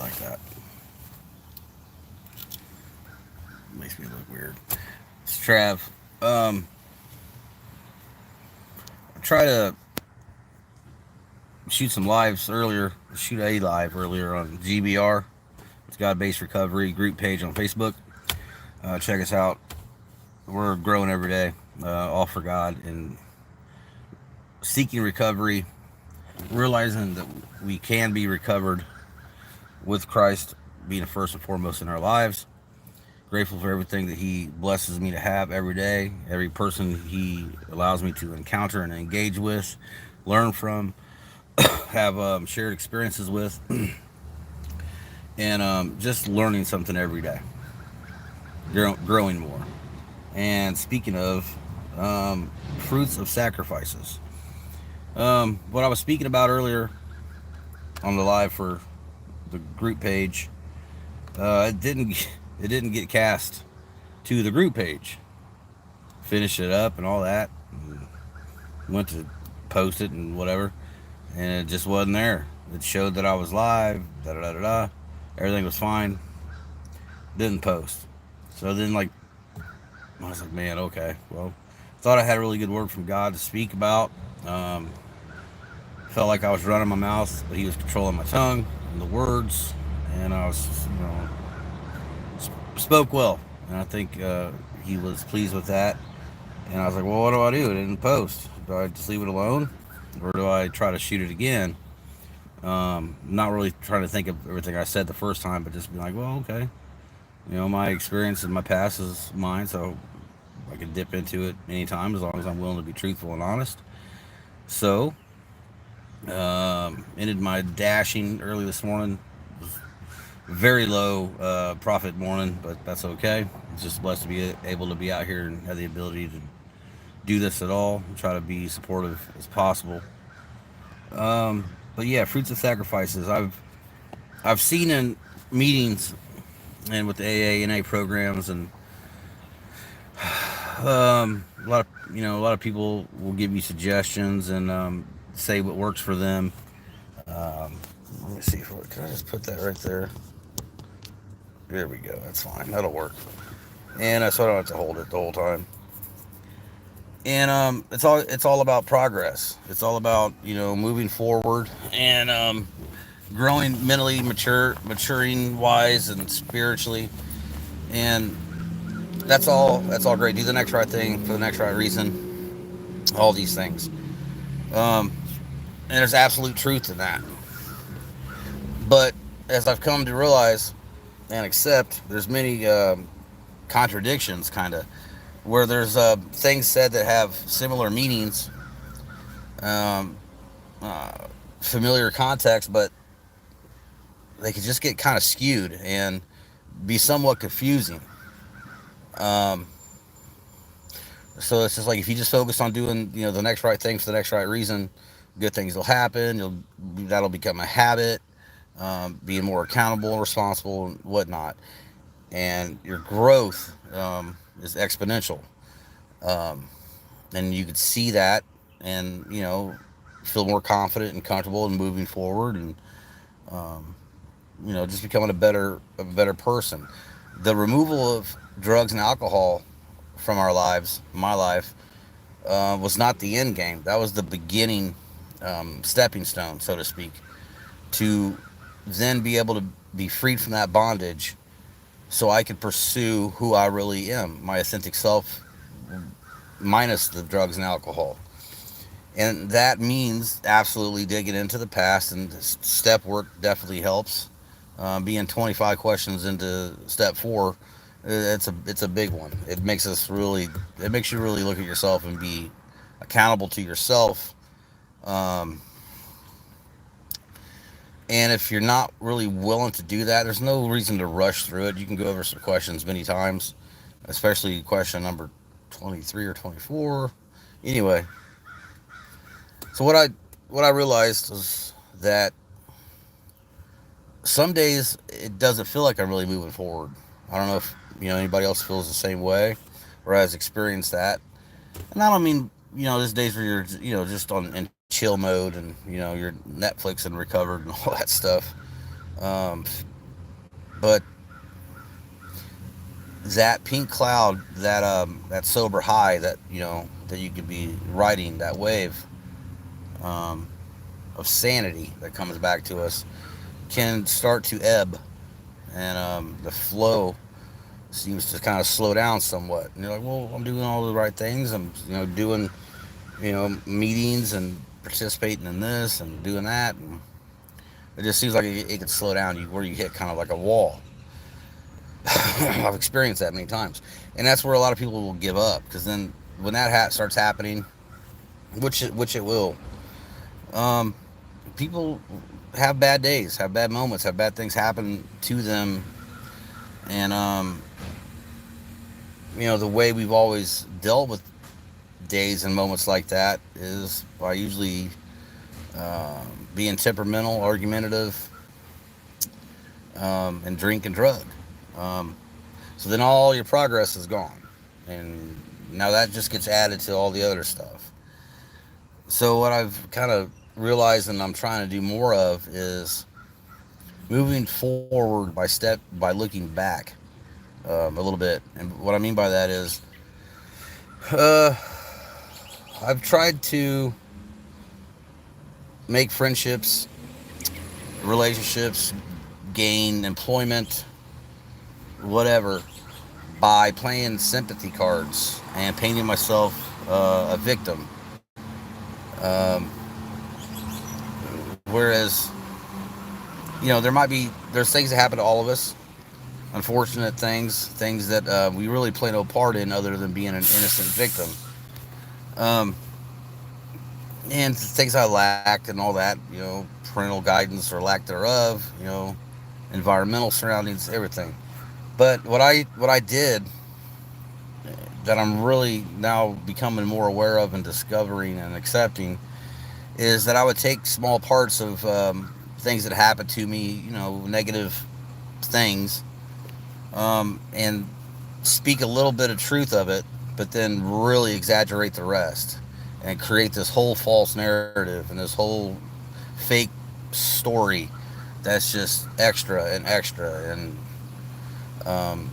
like that. Makes me look weird. It's Trav. I try to shoot some lives earlier. Shoot a live earlier on GBR. It's God Based Recovery group page on Facebook. Check us out. We're growing every day, all for God and seeking recovery, realizing that we can be recovered with Christ being first and foremost in our lives. Grateful for everything that He blesses me to have every day, every person He allows me to encounter and engage with, learn from, have shared experiences with, and just learning something every day, growing more. And speaking of fruits of sacrifices, what I was speaking about earlier on the live for the group page, it didn't get cast to the group page. Finished it up and all that. And went to post it and whatever, and it just wasn't there. It showed that I was live. Da da da da da. Everything was fine. Didn't post. So then, like, I was like, man, okay. Well, thought I had a really good word from God to speak about. Um, Felt like I was running my mouth, but He was controlling my tongue and the words, and I was, spoke well, and I think He was pleased with that. And I was like, well, what do I do? It didn't post. Do I just leave it alone, or do I try to shoot it again? Not really trying to think of everything I said the first time, but just be like, well, okay. My experience in my past is mine, so I can dip into it anytime as long as I'm willing to be truthful and honest. So, ended my dashing early this morning. Very low profit morning, but that's okay. It's just blessed to be able to be out here and have the ability to do this at all. Try to be supportive as possible. But yeah, fruits of sacrifices. I've seen in meetings and with the AA and A programs, and a lot of people will give you suggestions and say what works for them. Um, Let me see. Can I just put that right there? There we go. That's fine. That'll work. And so I don't have to hold it the whole time. And it's all about progress. It's all about moving forward and growing mentally, maturing wise and spiritually, and that's all great. Do the next right thing for the next right reason. All these things, um, and there's absolute truth in that. But as I've come to realize and accept, there's many contradictions, kind of, where there's things said that have similar meanings, um, uh, familiar context, but they could just get kind of skewed and be somewhat confusing. Um, so it's just like if you just focus on doing the next right thing for the next right reason, good things will happen. That'll become a habit. Being more accountable, responsible, and whatnot, and your growth is exponential. Um, and you could see that, and feel more confident and comfortable in moving forward, and um, just becoming a better person. The removal of drugs and alcohol from our lives, my life, was not the end game. That was the beginning, stepping stone, so to speak, to then be able to be freed from that bondage, so I could pursue who I really am, my authentic self, minus the drugs and alcohol. And that means absolutely digging into the past, and step work definitely helps. Being 25 questions into step 4, it's a big one. It makes you really look at yourself and be accountable to yourself. Um, and if you're not really willing to do that, there's no reason to rush through it. You can go over some questions many times, especially question number 23 or 24. Anyway, so what I realized was that some days it doesn't feel like I'm really moving forward. I don't know if anybody else feels the same way or has experienced that. And I don't mean there's days where you're just on in chill mode, and you're Netflix and recovered and all that stuff. Um, But that pink cloud, that sober high that that you could be riding, that wave um, of sanity that comes back to us, can start to ebb, and the flow seems to kind of slow down somewhat. And you're like, well, I'm doing all the right things. I'm doing meetings and participating in this and doing that, and it just seems like it could slow down you where you hit kind of like a wall. I've experienced that many times, and that's where a lot of people will give up, because then when that starts happening, which it will, um, people have bad days, have bad moments, have bad things happen to them, and the way we've always dealt with days and moments like that is by usually being temperamental, argumentative, and drink and drug. Um, so then all your progress is gone, and now that just gets added to all the other stuff. So what I've kind of realized, and I'm trying to do more of, is moving forward by looking back a little bit. And what I mean by that is, uh, I've tried to make friendships, relationships, gain employment, whatever, by playing sympathy cards and painting myself a victim. Um, Whereas, there's things that happen to all of us, unfortunate things that we really play no part in other than being an innocent victim. Um, and things I lacked and all that, parental guidance or lack thereof, environmental surroundings, everything. But what I did that I'm really now becoming more aware of and discovering and accepting is that I would take small parts of things that happened to me, negative things, and speak a little bit of truth of it, but then really exaggerate the rest and create this whole false narrative and this whole fake story that's just extra and extra. And um,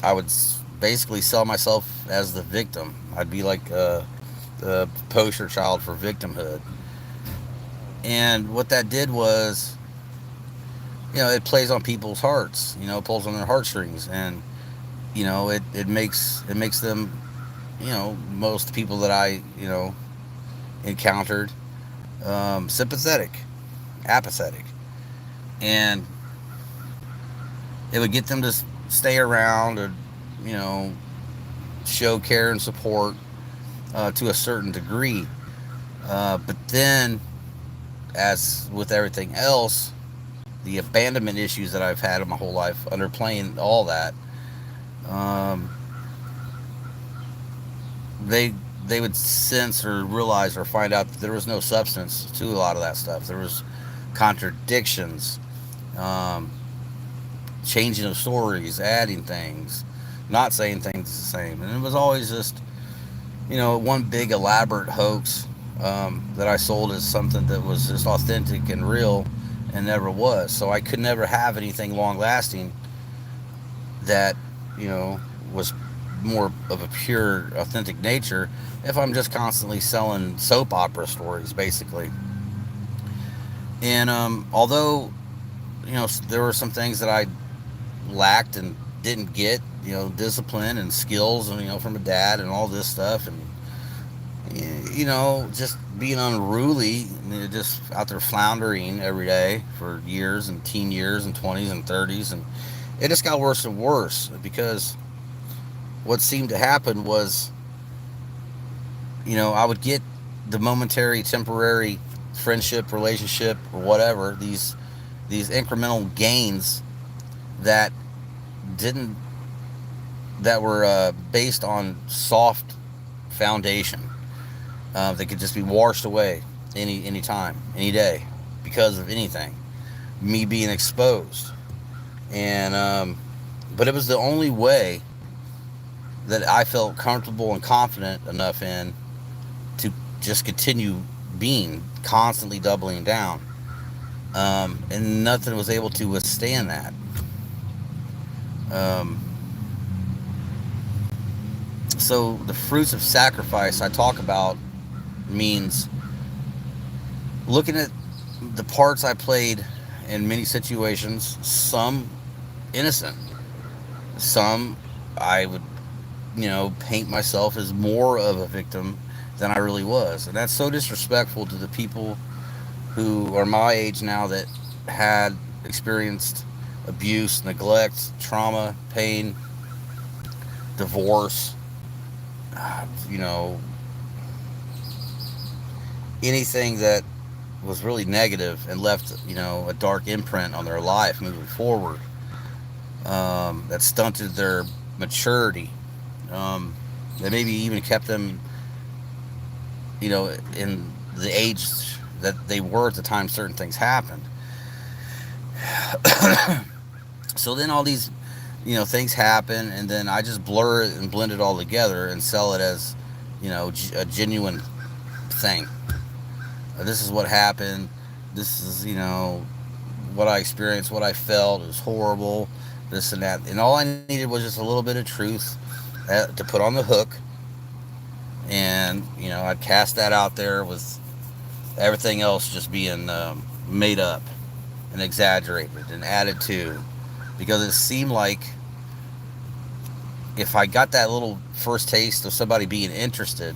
I would basically sell myself as the victim. I'd be like the poster child for victimhood. And what that did was, it plays on people's hearts. It pulls on their heartstrings, and it makes them, most people that I encountered, sympathetic, apathetic, and it would get them to stay around or you know show care and support to a certain degree. But then, as with everything else, the abandonment issues that I've had in my whole life, underplaying all that, um, they they would sense or realize or find out that there was no substance to a lot of that stuff. There was contradictions, um, changing of stories, adding things, not saying things the same, and it was always just one big elaborate hoax that I sold as something that was just authentic and real, and never was. So I could never have anything long lasting that was more of a pure, authentic nature if I'm just constantly selling soap opera stories, basically. And although there were some things that I lacked and didn't get, discipline and skills, and from a dad and all this stuff, and just being unruly, just out there floundering every day for years and teen years and 20s and 30s, and it just got worse and worse because what seemed to happen was, I would get the momentary, temporary friendship, relationship, or whatever, these incremental gains that didn't that were based on soft foundation, that could just be washed away any time, any day, because of anything, me being exposed. And but it was the only way that I felt comfortable and confident enough in to just continue being constantly doubling down, and nothing was able to withstand that. Um, so the fruits of sacrifice I talk about means looking at the parts I played in many situations, some innocent, some I would, paint myself as more of a victim than I really was. And that's so disrespectful to the people who are my age now that had experienced abuse, neglect, trauma, pain, divorce, you know, anything that was really negative and left, a dark imprint on their life moving forward, that stunted their maturity, that maybe even kept them, in the age that they were at the time certain things happened. So then all these, things happen, and then I just blur it and blend it all together and sell it as, a genuine thing. This is what happened. This is, what I experienced, what I felt. It was horrible. This and that. And all I needed was just a little bit of truth to put on the hook. And, I'd cast that out there with everything else just being made up and exaggerated and added to. Because it seemed like if I got that little first taste of somebody being interested,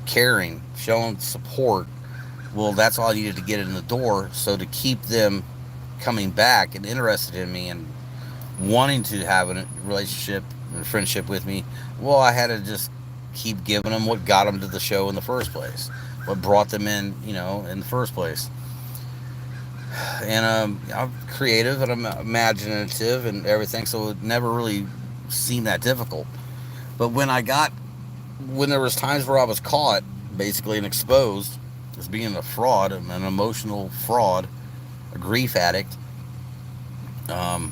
caring, showing support, well, that's all I needed to get in the door. So to keep them coming back and interested in me and wanting to have a relationship and friendship with me, well, I had to just keep giving them what got them to the show in the first place, what brought them in, in the first place. And I'm creative and I'm imaginative and everything, so it never really seemed that difficult. But when there was times where I was caught, basically, and exposed as being a fraud, an emotional fraud, a grief addict, um,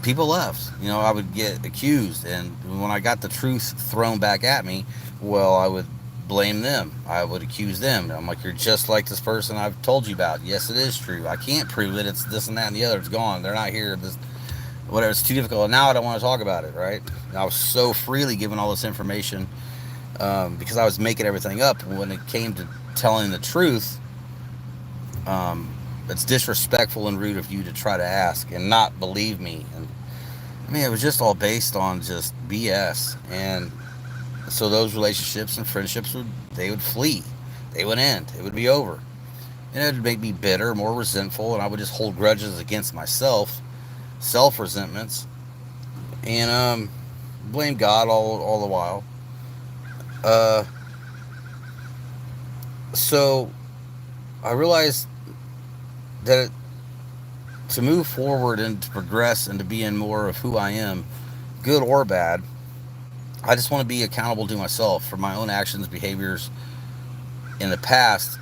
people left. I would get accused, and when I got the truth thrown back at me, well, I would blame them. I would accuse them. I'm like, you're just like this person I've told you about. Yes, it is true. I can't prove it. It's this and that and the other. It's gone. They're not here. This, whatever. It's too difficult. Now I don't want to talk about it. Right? And I was so freely given all this information because I was making everything up. When it came to telling the truth, it's disrespectful and rude of you to try to ask and not believe me. And I mean, it was just all based on just BS. And so those relationships and friendships would flee, they would end, it would be over, and it would make me bitter, more resentful, and I would just hold grudges against myself, self resentments, and blame God all the while. Uh, so I realized that to move forward and to progress and to be in more of who I am, good or bad, I just want to be accountable to myself for my own actions, behaviors in the past,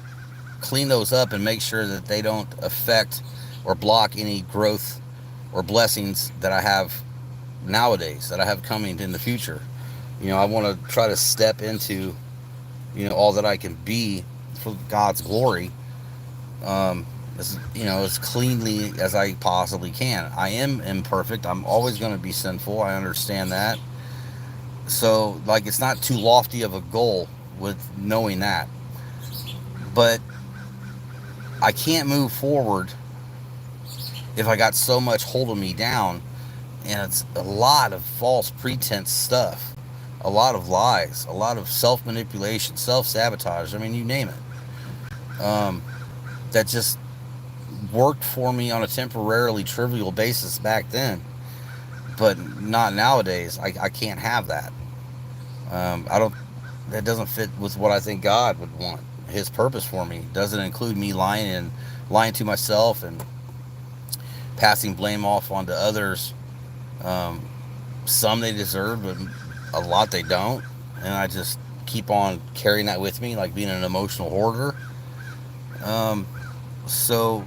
clean those up and make sure that they don't affect or block any growth or blessings that I have nowadays, that I have coming in the future. I want to try to step into, all that I can be for God's glory, as cleanly as I possibly can. I am imperfect. I'm always going to be sinful. I understand that. So, like, it's not too lofty of a goal with knowing that. But I can't move forward if I got so much holding me down. And it's a lot of false pretense stuff, a lot of lies, a lot of self manipulation, self sabotage. I mean, you name it. That just worked for me on a temporarily trivial basis back then, but not nowadays. I can't have that. I don't. That doesn't fit with what I think God would want. His purpose for me doesn't include me lying to myself and passing blame off onto others. Um, some they deserve, but a lot they don't. And I just keep on carrying that with me, like being an emotional hoarder. So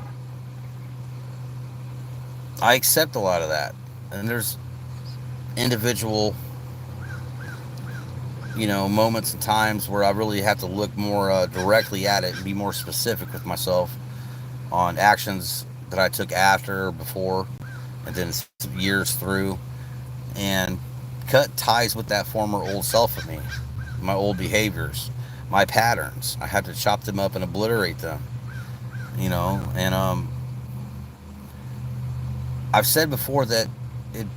I accept a lot of that. And there's individual, moments and times where I really have to look more directly at it and be more specific with myself on actions that I took after or before. and then years through, and cut ties with that former old self of me, my old behaviors, my patterns. I had to chop them up and obliterate them, and I've said before that it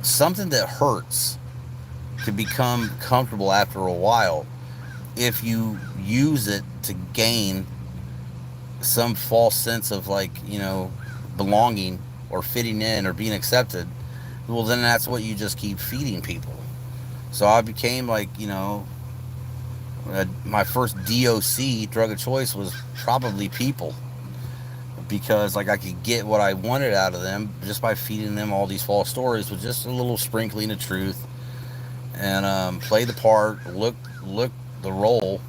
something that hurts can become comfortable after a while if you use it to gain some false sense of, like, belonging or fitting in or being accepted. Well, then that's what you just keep feeding people. So I became, like, my first DOC, drug of choice, was probably people, because, like, I could get what I wanted out of them just by feeding them all these false stories with just a little sprinkling of truth, and play the part, look the role,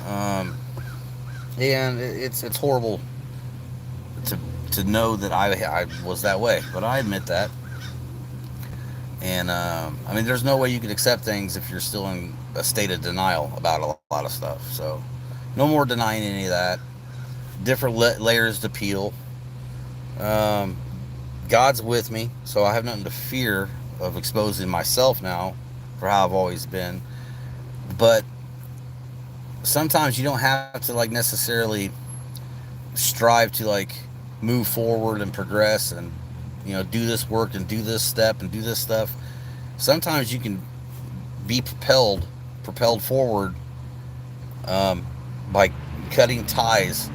um, and it's horrible to to know that I was that way, but I admit that. And I mean, there's no way you can accept things if you're still in a state of denial about a lot of stuff. So, no more denying any of that. Different layers to peel. Um, God's with me, so I have nothing to fear of exposing myself now for how I've always been. But sometimes you don't have to, like, necessarily strive to, like, move forward and progress and do this work and do this step and do this stuff. Sometimes you can be propelled forward, um, by cutting ties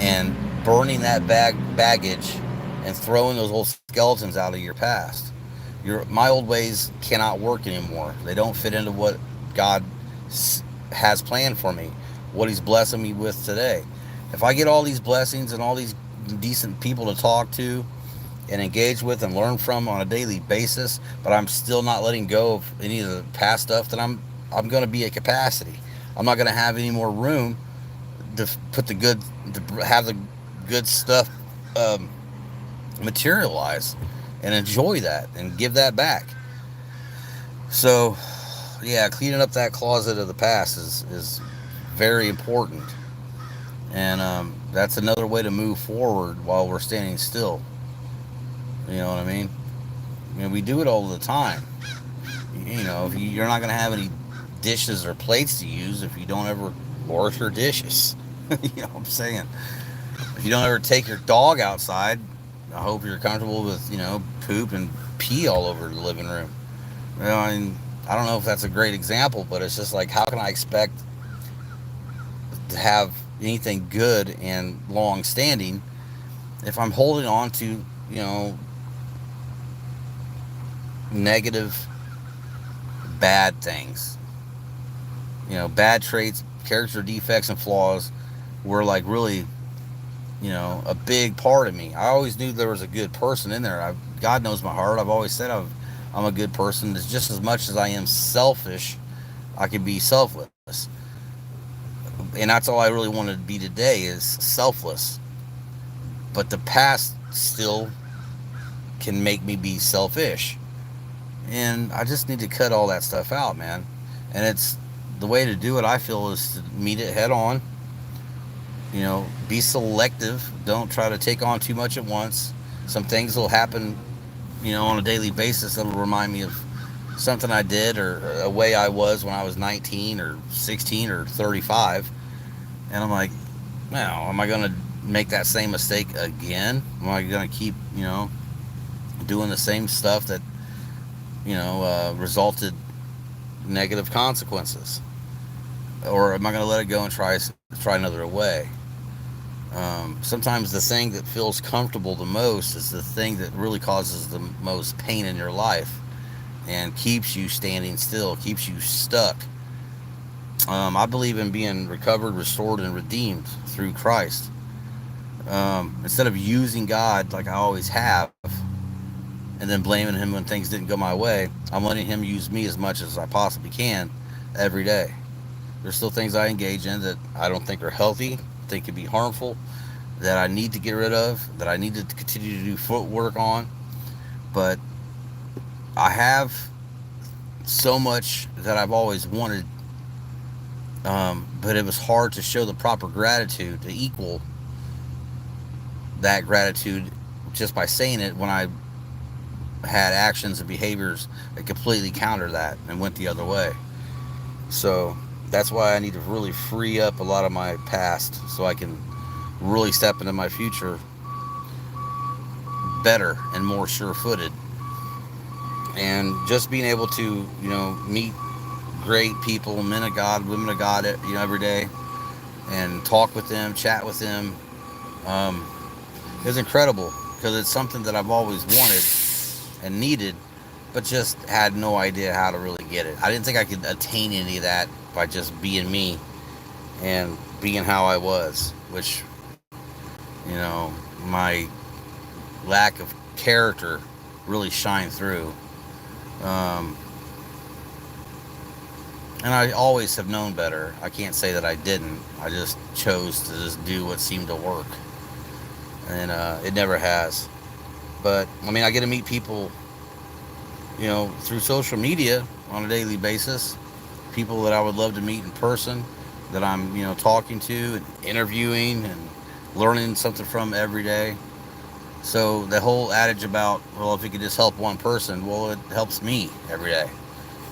and burning that baggage and throwing those old skeletons out of your past. My old ways cannot work anymore. They don't fit into what God has planned for me, what He's blessing me with today. If I get all these blessings and all these decent people to talk to and engage with and learn from on a daily basis, but I'm still not letting go of any of the past stuff, then I'm going to be at capacity. I'm not going to have any more room to have the good stuff um, materialize and enjoy that and give that back. So, yeah, cleaning up that closet of the past is very important, and that's another way to move forward while we're standing still. You know what I mean? We do it all the time. If you're not going to have any dishes or plates to use if you don't ever wash your dishes. You know what I'm saying? If you don't ever take your dog outside, I hope you're comfortable with, poop and pee all over the living room. I mean, I don't know if that's a great example, but it's just like, how can I expect to have anything good and long standing if I'm holding on to, negative, bad things? Bad traits, character defects, and flaws were, like, really, a big part of me. I always knew there was a good person in there. God knows my heart. I've always said I'm a good person. It's just as much as I am selfish, I can be selfless. And that's all I really want to be today, is selfless. But the past still can make me be selfish. And I just need to cut all that stuff out, man. And it's the way to do it, I feel, is to meet it head on. Be selective. Don't try to take on too much at once. Some things will happen, on a daily basis that'll remind me of something I did or a way I was when I was 19 or 16 or 35. And I'm like, now, am I going to make that same mistake again? Am I going to keep, doing the same stuff that, resulted negative consequences? Or am I going to let it go and try another way? Sometimes the thing that feels comfortable the most is the thing that really causes the most pain in your life and keeps you standing still, keeps you stuck. I believe in being recovered, restored, and redeemed through Christ. Instead of using God like I always have and then blaming Him when things didn't go my way, I'm letting Him use me as much as I possibly can every day. There's still things I engage in that I don't think are healthy, think could be harmful, that I need to get rid of, that I need to continue to do footwork on. But I have so much that I've always wanted, but it was hard to show the proper gratitude to equal that gratitude just by saying it when I had actions and behaviors that completely counter that and went the other way. So that's why I need to really free up a lot of my past so I can really step into my future better and more sure-footed. And just being able to, meet great people, men of God, women of God, every day, and talk with them, chat with them, um, is incredible because it's something that I've always wanted and needed, but just had no idea how to really get it. I didn't think I could attain any of that by just being me and being how I was, which, my lack of character really shined through. Um, and I always have known better. I can't say that I didn't. I just chose to just do what seemed to work, and it never has. But I mean, I get to meet people, through social media on a daily basis. People that I would love to meet in person, that I'm, talking to and interviewing and learning something from every day. So the whole adage about, well, if it could just help one person, well, it helps me every day.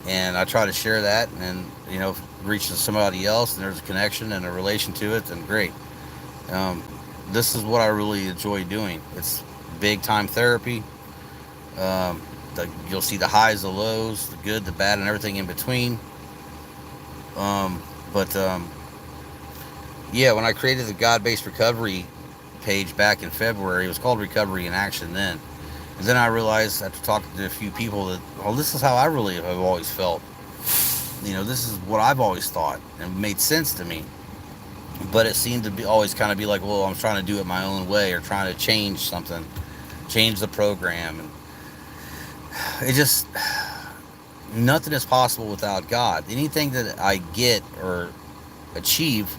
And I try to share that, and if it reaches somebody else and there's a connection and a relation to it, then great. Um, this is what I really enjoy doing. It's big time therapy. You'll see the highs, the lows, the good, the bad, and everything in between. But yeah, when I created the God-based recovery page back in February, it was called Recovery in Action then. And then I realized after talking to a few people that, well, this is how I really have always felt. This is what I've always thought and made sense to me. But it seemed to be always kind of be like, well, I'm trying to do it my own way or trying to change something, change the program. And it just, nothing is possible without God. Anything that I get or achieve,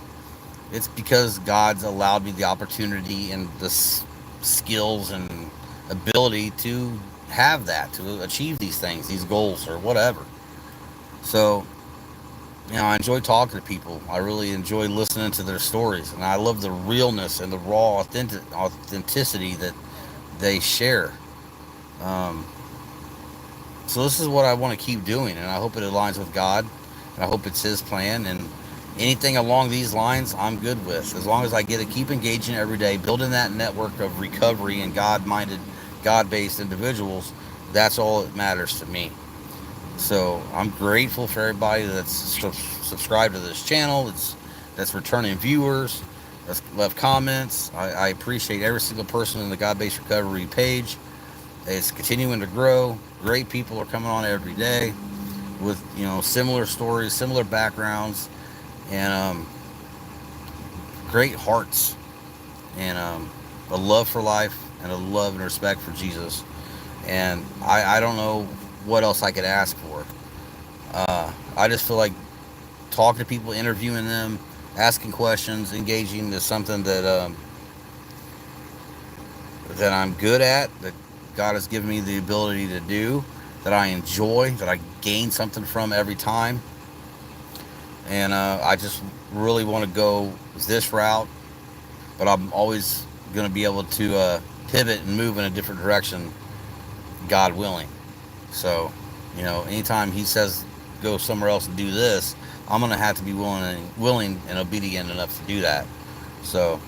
it's because God's allowed me the opportunity and the skills and ability to have that, to achieve these things, these goals, or whatever. So, I enjoy talking to people. I really enjoy listening to their stories, and I love the realness and the raw authenticity that they share. Um, so this is what I want to keep doing, and I hope it aligns with God, and I hope it's His plan, and anything along these lines, I'm good with. As long as I get to keep engaging every day, building that network of recovery and God-minded, God-based individuals, that's all that matters to me. So I'm grateful for everybody that's subscribed to this channel, that's returning viewers, that's left comments. I appreciate every single person in the God-based recovery page. It's continuing to grow. Great people are coming on every day with similar stories, similar backgrounds, and great hearts, and a love for life, and a love and respect for Jesus. And I don't know what else I could ask for. I just feel like talking to people, interviewing them, asking questions, engaging is something that I'm good at, that God has given me the ability to do, that I enjoy, that I gain something from every time. And I just really want to go this route, but I'm always going to be able to pivot and move in a different direction, God willing. So, anytime He says go somewhere else and do this, I'm going to have to be willing and obedient enough to do that. So,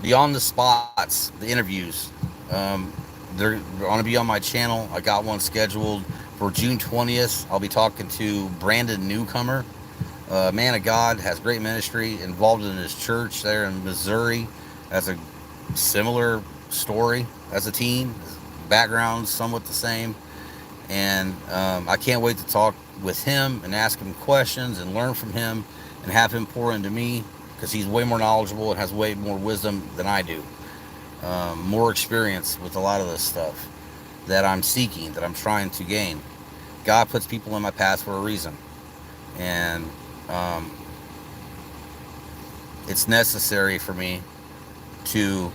beyond the spots, the interviews, they're going to be on my channel. I got one scheduled for June 20th. I'll be talking to Brandon Newcomer, a man of God, has great ministry, involved in his church there in Missouri. Has a similar story as a teen, background somewhat the same. And I can't wait to talk with him and ask him questions and learn from him and have him pour into me, because he's way more knowledgeable and has way more wisdom than I do. More experience with a lot of this stuff that I'm seeking, that I'm trying to gain. God puts people in my path for a reason. And it's necessary for me to,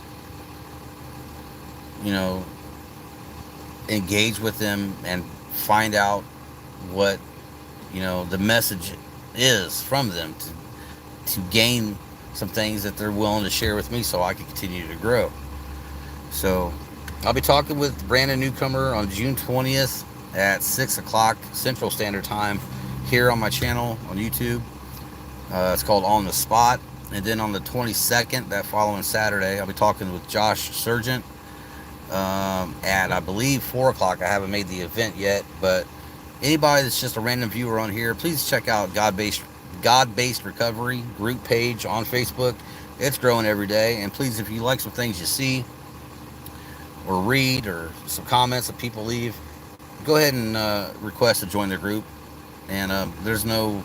engage with them and find out what, the message is from them, to gain some things that they're willing to share with me so I can continue to grow. So I'll be talking with Brandon Newcomer on June 20th at 6 o'clock Central Standard Time here on my channel on YouTube. It's called On the Spot. And then on the 22nd, that following Saturday, I'll be talking with Josh Sargent at, I believe, 4 o'clock. I haven't made the event yet, but anybody that's just a random viewer on here, please check out God-Based Recovery group page on Facebook. It's growing every day. And please, if you like some things you see or read or some comments that people leave, go ahead and request to join the group. And there's no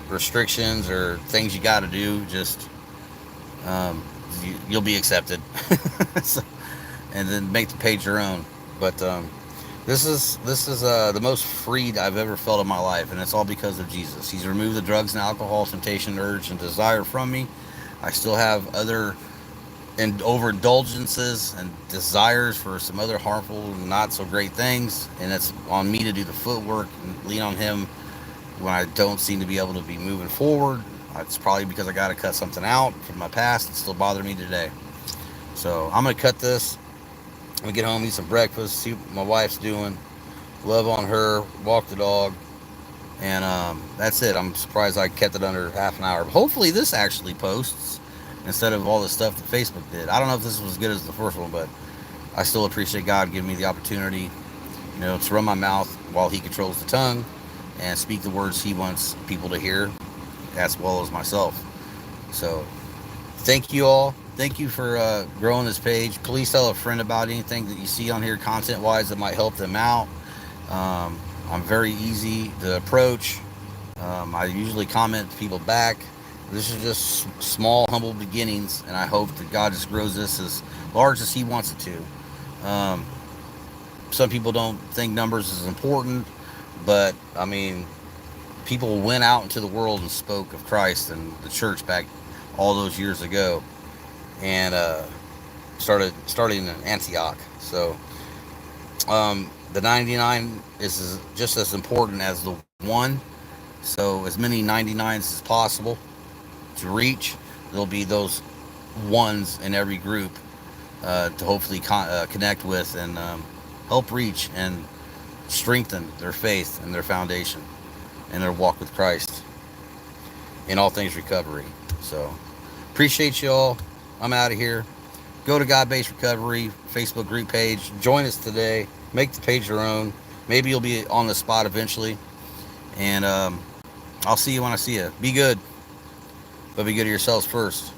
restrictions or things you got to do. Just you'll be accepted. So, and then make the page your own. But this is the most freed I've ever felt in my life, and it's all because of Jesus. He's removed the drugs and alcohol, temptation, urge, and desire from me. I still have other and overindulgences and desires for some other harmful, not so great things, and it's on me to do the footwork and lean on Him when I don't seem to be able to be moving forward. It's probably because I got to cut something out from my past that still bothers me today. So I'm gonna cut this. I'm gonna get home, eat some breakfast, see what my wife's doing, love on her, walk the dog, and that's it. I'm surprised I kept it under half an hour. But hopefully this actually posts instead of all the stuff that Facebook did. I don't know if this was as good as the first one, but I still appreciate God giving me the opportunity, to run my mouth while He controls the tongue and speak the words He wants people to hear, as well as myself. So thank you all. Thank you for growing this page. Please tell a friend about anything that you see on here content-wise that might help them out. I'm very easy to approach. I usually comment to people back. This is just small, humble beginnings, and I hope that God just grows this as large as He wants it to. Some people don't think numbers is important, but I mean, people went out into the world and spoke of Christ and the church back all those years ago, and starting in Antioch. So the 99 is just as important as the one. So as many 99s as possible to reach. There'll be those ones in every group to hopefully connect with and help reach and strengthen their faith and their foundation and their walk with Christ in all things recovery. So appreciate you all. I'm out of here. Go to God-Based Recovery Facebook group page. Join us today. Make the page your own. Maybe you'll be on the spot eventually. And I'll see you when I see you. Be good, but be good to yourselves first.